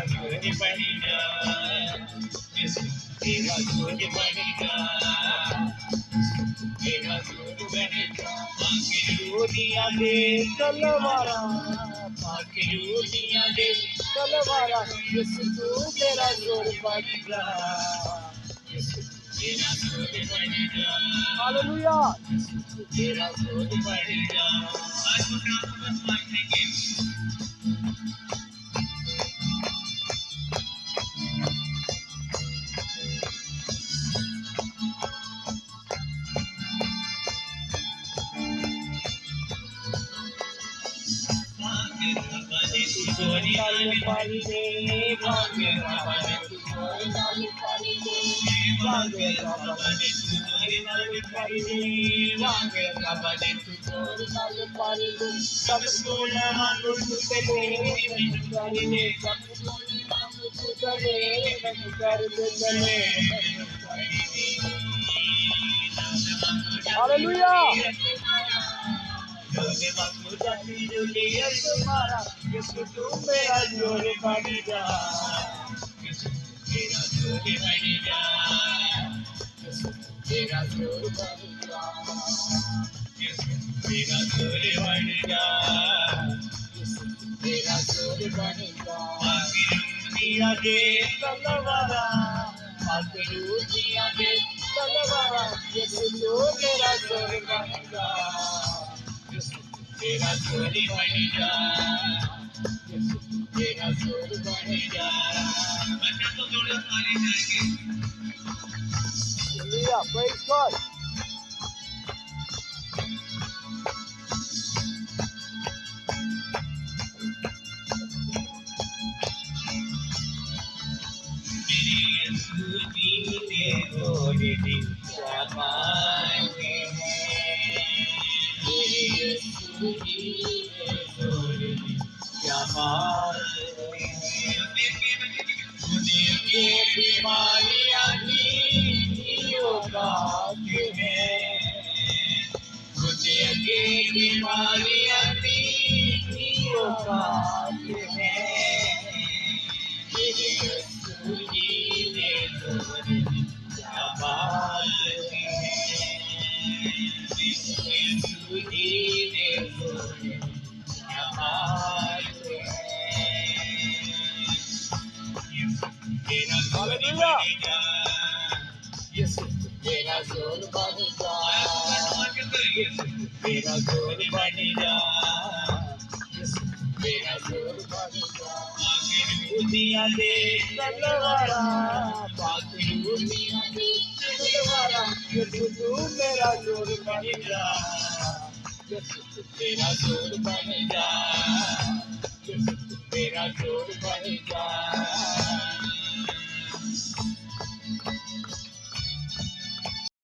जोर बन जा, यीशु तेरा जोर बन जा, तेरा जोर बन जा। आके दुनिया दे तलवारा, आके दुनिया दे तलवारा, यीशु तू मेरा जोर बन जा, यीशु तेरा जोर बन जा। हालेलुया, यीशु तेरा जोर बन जा। आज हम रात को बस मांगेंगे। पानी दे, भागे पानी तू कोई नाली पानी दे, भागे पानी तू कोई नाली पानी दे, भागे पानी तू कोई नाली पानी दे। सब सोना मांगो तू तेरे पानी दे, सब सोना मांगो तू तेरे कर दे चले। हालेलुया, जोरे मांगो जाती दुनिया तुम्हारा, यीशु तू मेरा जोर बन जा, यीशु तेरा जोर बन जा, यीशु तेरा जोर बन जा, यीशु तेरा जोर बन जा, यीशु तेरा जोर बन जा। आके दुनिया दे तलवारा, आके दुनिया दे तलवारा, यीशु तू मेरा जोर बन जा, तेरा जोर बन जा, यीशु तेरा जोर बन जा। बच्चे तो जोड़े मारे जाएंगे। Hallelujah, praise God. मेरे यीशु जी ने थोड़े दिन क्या मांगे हैं, मेरे यीशु जी ने थोड़े दिन क्या मांगे हैं। दुनिया की बीमारियां नीतियों का हैं, दुनिया की बीमारियां नीतियों का हैं। मेरे यीशु जी ने थोड़े दिन क्या मांगे हैं, मेरे यीशु जी ने थोड़े दिन क्या मांगे हैं। तेरा जोर बन जा, यीशु तेरा जोर बन जा, यीशु तेरा जोर बन जा, यीशु तेरा जोर बन जा। आके दुनिया दे तलवारा, आके दुनिया दे तलवारा, यीशु तू मेरा जोर बन जा, यीशु तेरा जोर बन जा,